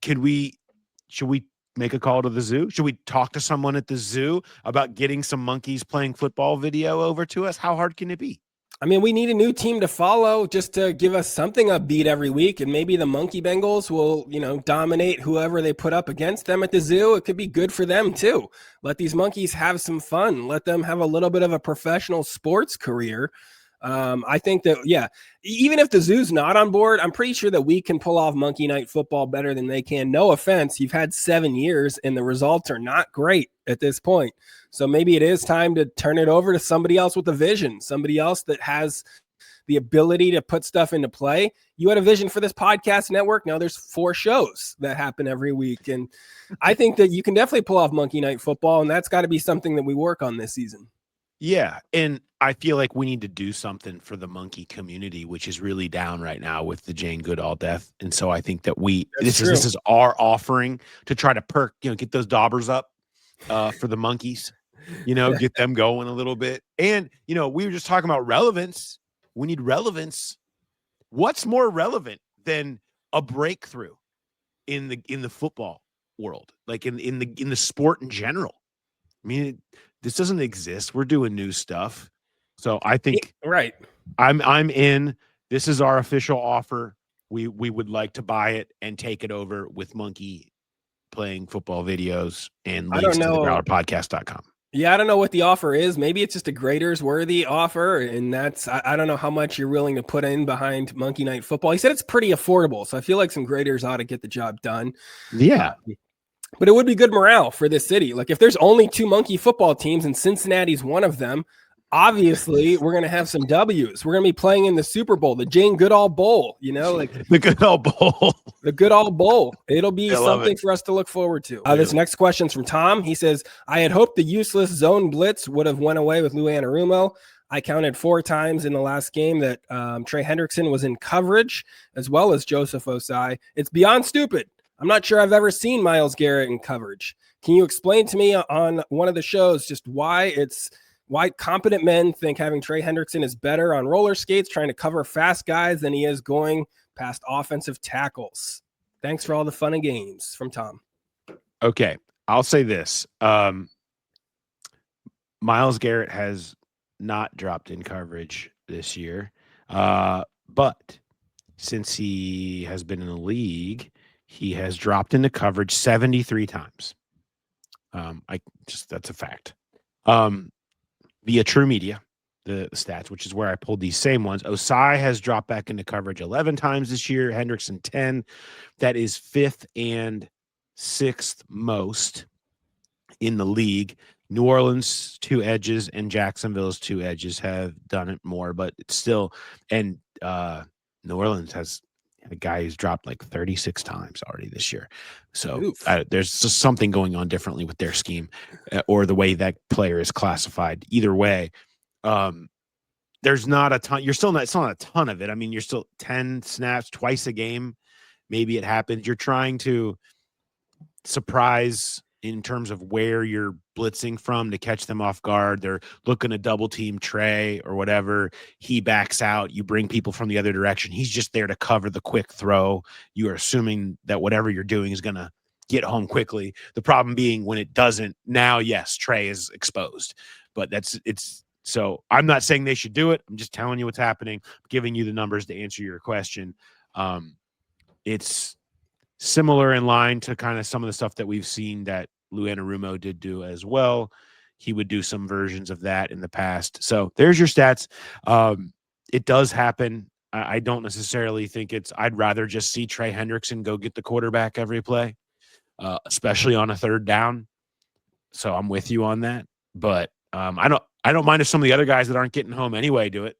Should we make a call to the zoo? Should we talk to someone at the zoo about getting some monkeys playing football video over to us? How hard can it be? I mean, we need a new team to follow just to give us something upbeat every week. And maybe the Monkey Bengals will, dominate whoever they put up against them at the zoo. It could be good for them too. Let these monkeys have some fun. Let them have a little bit of a professional sports career. I think that, even if the zoo's not on board, I'm pretty sure that we can pull off Monkey Night Football better than they can. No offense. You've had 7 years and the results are not great at this point. So maybe it is time to turn it over to somebody else with a vision, somebody else that has the ability to put stuff into play. You had a vision for this podcast network. Now there's 4 shows that happen every week. And I think that you can definitely pull off Monkey Night Football. And that's got to be something that we work on this season. Yeah. And I feel like we need to do something for the monkey community, which is really down right now with the Jane Goodall death. And so I think that this is our offering to try to get those daubers up for the monkeys, get them going a little bit. And, we were just talking about relevance. We need relevance. What's more relevant than a breakthrough in the football world, like in the sport in general? I mean, this doesn't exist. We're doing new stuff. So I think right. I'm in. This is our official offer. We would like to buy it and take it over with monkey playing football videos and links to the growlerpodcast.com. Yeah, I don't know what the offer is. Maybe it's just a Graders worthy offer. And I don't know how much you're willing to put in behind Monkey Night Football. He said it's pretty affordable. So I feel like some Graders ought to get the job done. Yeah. But it would be good morale for this city. Like if there's only 2 monkey football teams and Cincinnati's one of them, obviously we're going to have some W's. We're going to be playing in the Super Bowl, the Jane Goodall Bowl, like the Goodall Bowl, the Goodall Bowl. It'll be something for us to look forward to. This next question's from Tom. He says, I had hoped the useless zone blitz would have went away with Lou Anarumo. I counted 4 times in the last game that Trey Hendrickson was in coverage as well as Joseph Osai. It's beyond stupid. I'm not sure I've ever seen Myles Garrett in coverage. Can you explain to me on one of the shows just why competent men think having Trey Hendrickson is better on roller skates trying to cover fast guys than he is going past offensive tackles? Thanks for all the fun and games. From Tom. Okay, I'll say this. Myles Garrett has not dropped in coverage this year, but since he has been in the league, he has dropped into coverage 73 times. That's a fact. Via True Media, the stats, which is where I pulled these same ones. Osai has dropped back into coverage 11 times this year. Hendrickson 10. That is 5th and 6th most in the league. New Orleans 2 edges and Jacksonville's 2 edges have done it more, but it's still, and New Orleans has a guy who's dropped like 36 times already this year. So Oof. there's just something going on differently with their scheme or the way that player is classified. Either way, there's not a ton. It's not a ton of it. I mean, you're still 10 snaps twice a game. Maybe it happens. You're trying to surprise in terms of where you're blitzing from to catch them off guard. They're looking to double team Trey or whatever. He backs out. You bring people from the other direction. He's just there to cover the quick throw. You are assuming that whatever you're doing is going to get home quickly. The problem being when it doesn't, now, yes, Trey is exposed, but so I'm not saying they should do it. I'm just telling you what's happening, giving you the numbers to answer your question. It's similar in line to kind of some of the stuff that we've seen that Lou Anarumo did do as well. He would do some versions of that in the past. So there's your stats. It does happen. I don't necessarily think I'd rather just see Trey Hendrickson go get the quarterback every play, especially on a third down. So I'm with you on that. But I don't mind if some of the other guys that aren't getting home anyway do it.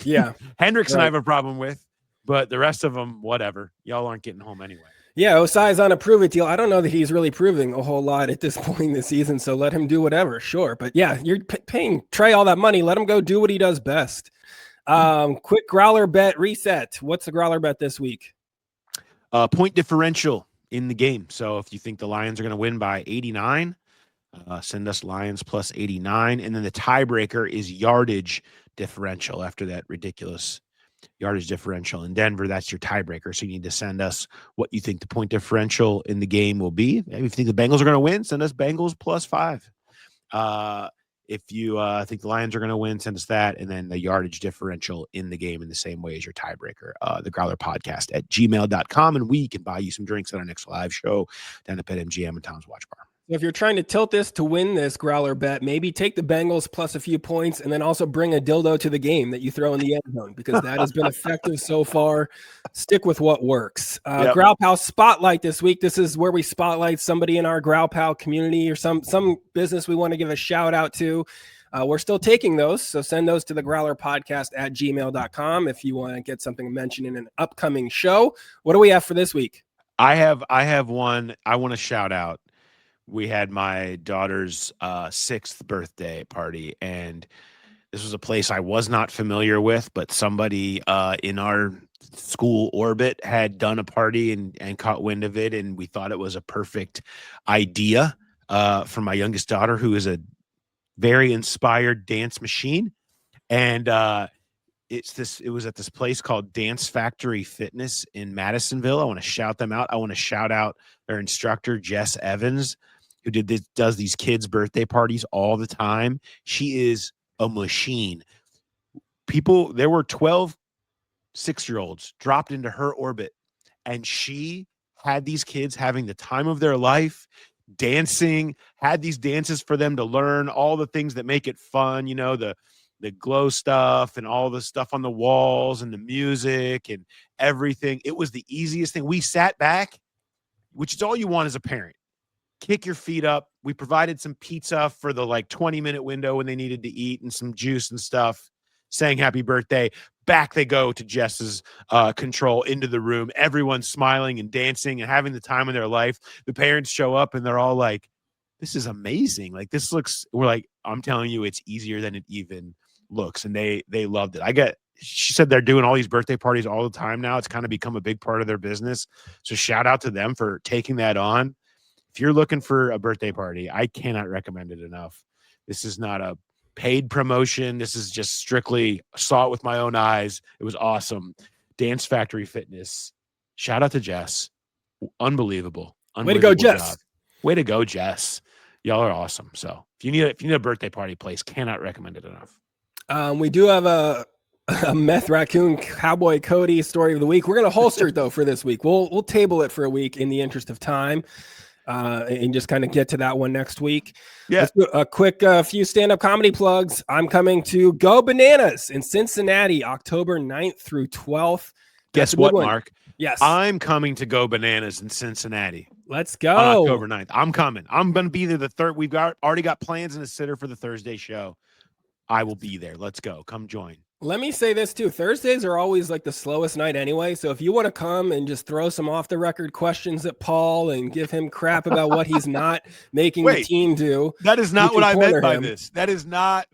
Yeah. Hendrickson, right. I have a problem with, but the rest of them, whatever. Y'all aren't getting home anyway. Yeah, Osai's on a prove-it deal. I don't know that he's really proving a whole lot at this point in the season, so let him do whatever, sure. But yeah, you're paying Trey all that money. Let him go do what he does best. Quick growler bet reset. What's the growler bet this week? Point differential in the game. So if you think the Lions are going to win by 89, send us Lions plus 89. And then the tiebreaker is yardage differential after that ridiculous yardage differential in Denver. That's your tiebreaker. So you need to send us what you think the point differential in the game will be. If you think the Bengals are going to win, send us Bengals plus 5. If you think the Lions are going to win, send us that. And then the yardage differential in the game in the same way as your tiebreaker, the Growler Podcast at gmail.com. And we can buy you some drinks at our next live show down at BetMGM and Tom's Watch Bar. If you're trying to tilt this to win this growler bet, maybe take the Bengals plus a few points and then also bring a dildo to the game that you throw in the end zone because that has been effective so far. Stick with what works. Growl Pal Spotlight this week. This is where we spotlight somebody in our Growl Pal community or some business we want to give a shout out to. We're still taking those, so send those to the Growler Podcast at gmail.com if you want to get something mentioned in an upcoming show. What do we have for this week? I have one I want to shout out. We had my daughter's 6th birthday party, and this was a place I was not familiar with, but somebody in our school orbit had done a party and caught wind of it, and we thought it was a perfect idea for my youngest daughter, who is a very inspired dance machine. And it was at this place called Dance Factory Fitness in Madisonville. I want to shout them out. I want to shout out their instructor, Jess Evans, who does these kids' birthday parties all the time. She is a machine. There were 12 6-year-olds dropped into her orbit, and she had these kids having the time of their life, dancing, had these dances for them to learn all the things that make it fun, the glow stuff and all the stuff on the walls and the music and everything. It was the easiest thing. We sat back, which is all you want as a parent. Kick your feet up. We provided some pizza for the 20-minute window when they needed to eat and some juice and stuff, saying happy birthday. Back they go to Jess's control into the room. Everyone's smiling and dancing and having the time of their life. The parents show up and they're all like, this is amazing. We're like, I'm telling you, it's easier than it even looks. And they loved it. She said they're doing all these birthday parties all the time now. It's kind of become a big part of their business. So shout out to them for taking that on. If you're looking for a birthday party, I cannot recommend it enough. This is not a paid promotion. This is just strictly saw it with my own eyes. It was awesome. Dance Factory Fitness. Shout out to Jess. Unbelievable. Way to go, Jess. Job. Way to go, Jess. Y'all are awesome. So if you need a birthday party place, cannot recommend it enough. We do have a meth raccoon cowboy Cody story of the week. We're going to holster it though for this week. We'll table it for a week in the interest of time. And just kind of get to that one next week. Yeah. Let's do a quick few stand-up comedy plugs. I'm coming to Go Bananas in Cincinnati, October 9th through 12th. Guess what, Mark? Yes. I'm coming to Go Bananas in Cincinnati. Let's go. On October 9th. I'm coming. I'm going to be there the third. We've already got plans and a sitter for the Thursday show. I will be there. Let's go. Come join. Let me say this too. Thursdays are always like the slowest night anyway. So if you want to come and just throw some off the record questions at Paul and give him crap about what he's not making the team do. That is not what I meant by this. That is not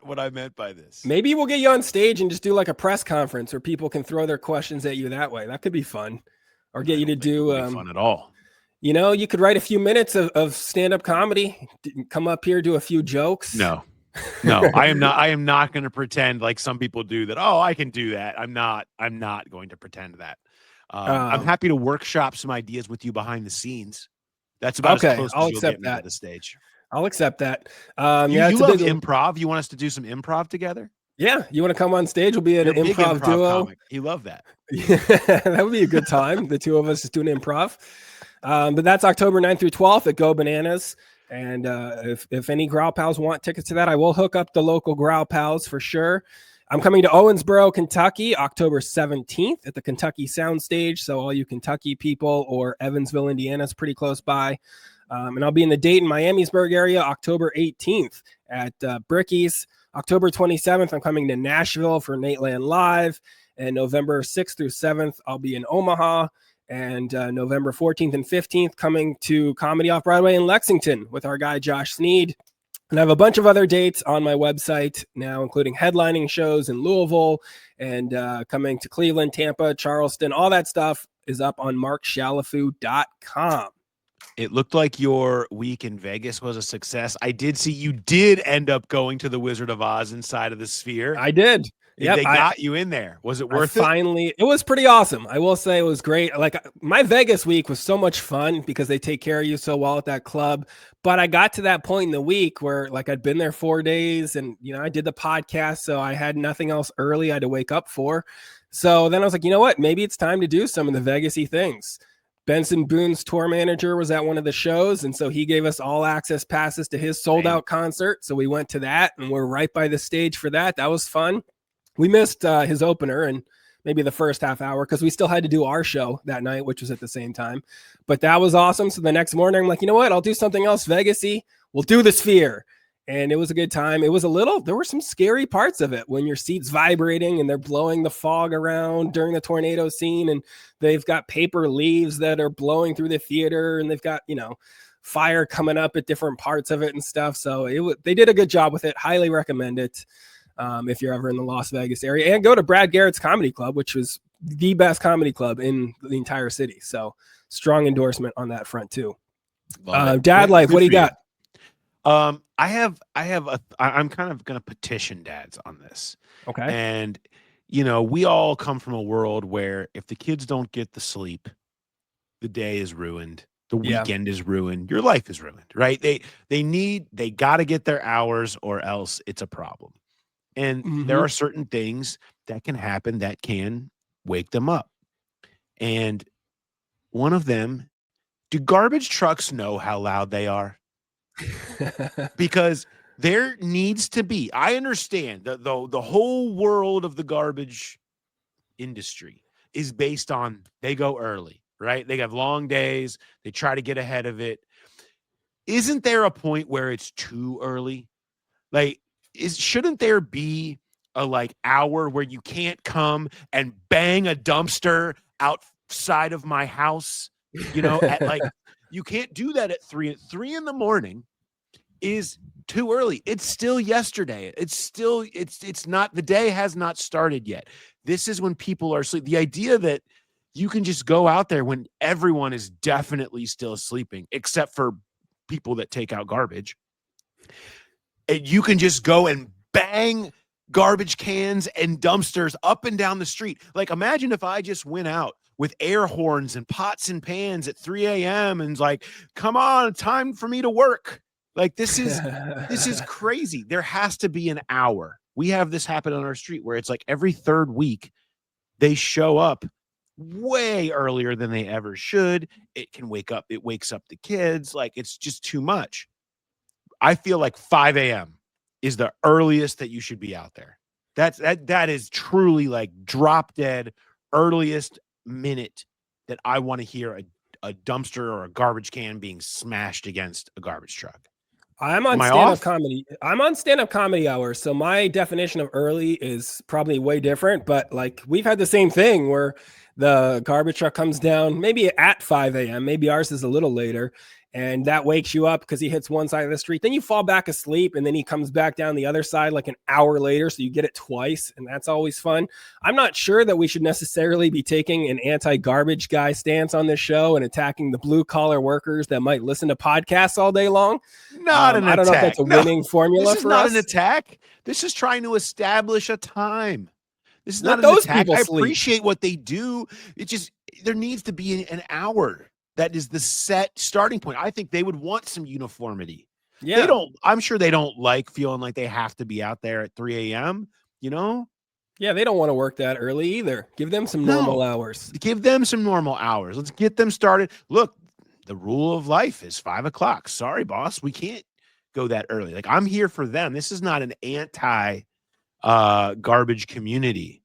what I meant by this. Maybe we'll get you on stage and just do like a press conference where people can throw their questions at you that way. That could be fun. Or get you to do fun at all. You know, you could write a few minutes of stand-up comedy, come up here, do a few jokes. No, I am not going to pretend like some people do that. Oh, I can do that. I'm not going to pretend that. I'm happy to workshop some ideas with you behind the scenes. That's about as close as you'll get me to the stage. I'll accept that. You love improv. You want us to do some improv together? Yeah. You want to come on stage? We'll be an improv duo. Comic. You love that. Yeah, that would be a good time. The two of us just doing improv. But that's October 9th through 12th at Go Bananas. And if any Growl Pals want tickets to that, I will hook up the local Growl Pals for sure. I'm coming to Owensboro, Kentucky, October 17th at the Kentucky Soundstage. So all you Kentucky people, or Evansville, Indiana is pretty close by. And I'll be in the Dayton, Miamisburg area, October 18th at Bricky's. October 27th, I'm coming to Nashville for Nateland Live. And November 6th through 7th, I'll be in Omaha. And November 14th and 15th, coming to Comedy Off-Broadway in Lexington with our guy Josh Sneed. And I have a bunch of other dates on my website now, including headlining shows in Louisville and coming to Cleveland, Tampa, Charleston. All that stuff is up on markshalafu.com. It looked like your week in Vegas was a success. I did see you did end up going to the Wizard of Oz inside of the Sphere. I did. Yeah, they got you in there. Was it worth it? Finally, it was pretty awesome. I will say it was great. Like, my Vegas week was so much fun because they take care of you so well at that club. But I got to that point in the week where, like, I'd been there 4 days and, you know, I did the podcast, so I had nothing else early I had to wake up for. So then I was like, you know what? Maybe it's time to do some of the Vegas-y things. Benson Boone's tour manager was at one of the shows, and so he gave us all access passes to his sold-out concert. So we went to that, and we're right by the stage for that. That was fun. We missed his opener and maybe the first half hour because we still had to do our show that night, which was at the same time. But that was awesome. So the next morning, I'm like, you know what? I'll do something else Vegas-y. We'll do the Sphere. And it was a good time. It was there were some scary parts of it when your seat's vibrating and they're blowing the fog around during the tornado scene. And they've got paper leaves that are blowing through the theater. And they've got, you know, fire coming up at different parts of it and stuff. So they did a good job with it. Highly recommend it. If you're ever in the Las Vegas area, and go to Brad Garrett's Comedy Club, which was the best comedy club in the entire city. So strong endorsement on that front too. Dad life, what do you got? I'm kind of going to petition dads on this. Okay. And, you know, we all come from a world where if the kids don't get the sleep, the day is ruined. The weekend is ruined. Your life is ruined, right? They got to get their hours or else it's a problem. And there are certain things that can happen that can wake them up. And one of them, do garbage trucks know how loud they are? Because there needs to be, I understand the whole world of the garbage industry is based on they go early, right? They have long days. They try to get ahead of it. Isn't there a point where it's too early? Like, shouldn't there be a hour where you can't come and bang a dumpster outside of my house? You know, you can't do that at 3 in the morning is too early. It's still yesterday. It's not, the day has not started yet. This is when people are asleep. The idea that you can just go out there when everyone is definitely still sleeping, except for people that take out garbage. And you can just go and bang garbage cans and dumpsters up and down the street. Like, imagine if I just went out with air horns and pots and pans at 3 a.m. and like, come on, time for me to work. Like, this is crazy. There has to be an hour. We have this happen on our street where it's like every third week they show up way earlier than they ever should. It wakes up the kids. Like, it's just too much. I feel like 5 a.m. is the earliest that you should be out there. That is truly like drop dead earliest minute that I want to hear a dumpster or a garbage can being smashed against a garbage truck. I'm on stand-up comedy. I'm on stand-up comedy hours. So my definition of early is probably way different, but like we've had the same thing where the garbage truck comes down maybe at 5 a.m. Maybe ours is a little later. And that wakes you up because he hits one side of the street. Then you fall back asleep and then he comes back down the other side like an hour later. So you get it twice. And that's always fun. I'm not sure that we should necessarily be taking an anti-garbage guy stance on this show and attacking the blue collar workers that might listen to podcasts all day long. Not an attack. I don't know if that's a winning formula for us. This is not an attack. This is trying to establish a time. This is not an those attack. People I sleep. appreciate what they do. It just, there needs to be an hour. That is the set starting point. I think they would want some uniformity. Yeah. I'm sure they don't like feeling like they have to be out there at 3 a.m., you know? Yeah, they don't want to work that early either. Give them some normal hours. Give them some normal hours. Let's get them started. Look, the rule of life is 5 o'clock. Sorry, boss. We can't go that early. Like, I'm here for them. This is not an anti-garbage community.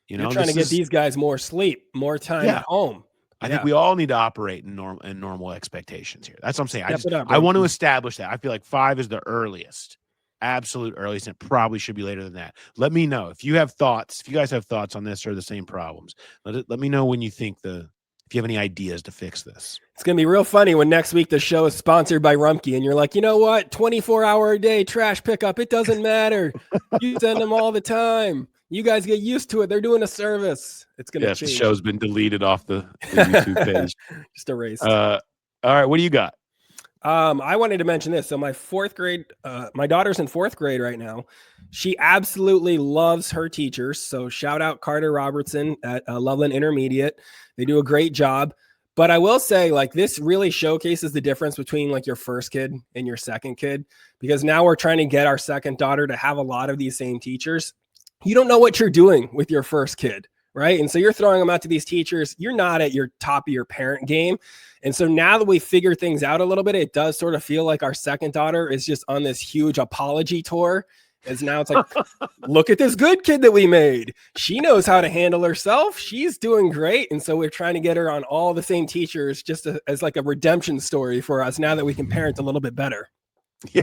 You're trying to get these guys more sleep, more time at home. I think we all need to operate in normal expectations here. That's what I'm saying. I want to establish that. I feel like 5 is the earliest, absolute earliest, and it probably should be later than that. Let me know if you have thoughts. If you guys have thoughts on this or the same problems, let me know when you think if you have any ideas to fix this. It's going to be real funny when next week the show is sponsored by Rumpke and you're like, you know what? 24-hour a day trash pickup. It doesn't matter. You send them all the time. You guys get used to it. They're doing a service. It's going to change. The show's been deleted off the YouTube page. Just erased. All right. What do you got? I wanted to mention this. So my fourth grade, my daughter's in fourth grade right now. She absolutely loves her teachers. So shout out Carter Robertson at Loveland Intermediate. They do a great job. But I will say, like, this really showcases the difference between like your first kid and your second kid, because now we're trying to get our second daughter to have a lot of these same teachers. You don't know what you're doing with your first kid, right? And so you're throwing them out to these teachers. You're not at your top of your parent game. And so now that we figure things out a little bit, it does sort of feel like our second daughter is just on this huge apology tour. As now it's like, look at this good kid that we made. She knows how to handle herself. She's doing great. And so we're trying to get her on all the same teachers just as like a redemption story for us now that we can parent a little bit better. Yeah,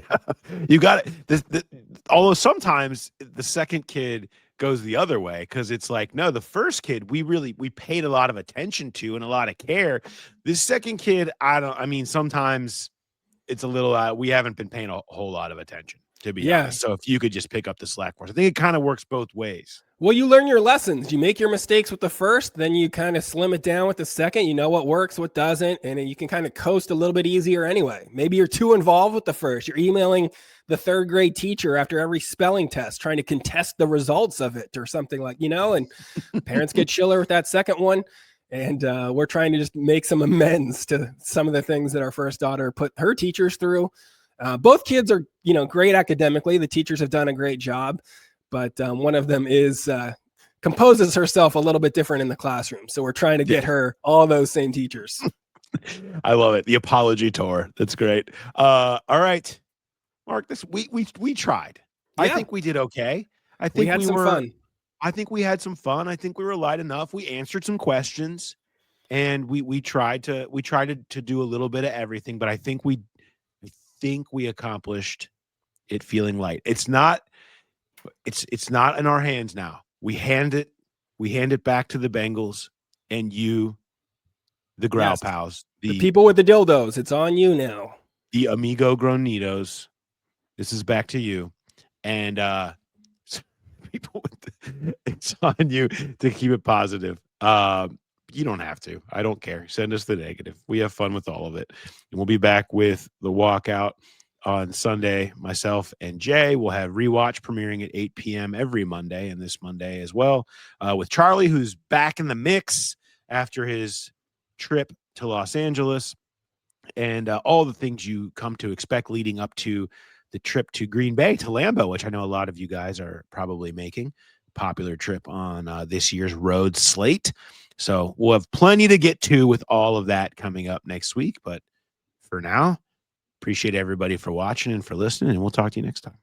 you got it. Although sometimes the second kid goes the other way because it's like, no, the first kid we paid a lot of attention to and a lot of care. This second kid, sometimes it's a little we haven't been paying a whole lot of attention, to be honest. So if you could just pick up the slack for us, I think it kind of works both ways. Well, you learn your lessons. You make your mistakes with the first, then you kind of slim it down with the second. You know what works, what doesn't, and you can kind of coast a little bit easier anyway. Maybe you're too involved with the first. You're emailing the third grade teacher after every spelling test, trying to contest the results of it or something like, and parents get chiller with that second one. And we're trying to just make some amends to some of the things that our first daughter put her teachers through. Both kids are, great academically. The teachers have done a great job. But one of them composes herself a little bit different in the classroom. So we're trying to get her all those same teachers. I love it. The apology tour. That's great. All right, Mark, we tried. Yeah. I think we did okay. I think we had some fun. I think we had some fun. I think we were light enough. We answered some questions and we tried to do a little bit of everything, but I think we accomplished it feeling light. It's not in our hands now. We hand it back to the Bengals and you, the Growl Pals, the people with the dildos. It's on you now. The amigo grunidos. This is back to you. And people it's on you to keep it positive. You don't have to. I don't care. Send us the negative. We have fun with all of it. And we'll be back with the walkout on Sunday. Myself and Jay will have Rewatch premiering at 8 p.m. every Monday, and this Monday as well, with Charlie, who's back in the mix after his trip to Los Angeles, and all the things you come to expect leading up to the trip to Green Bay, to Lambeau, which I know a lot of you guys are probably making. Popular trip on this year's road slate. So we'll have plenty to get to with all of that coming up next week. But for now, appreciate everybody for watching and for listening, and we'll talk to you next time.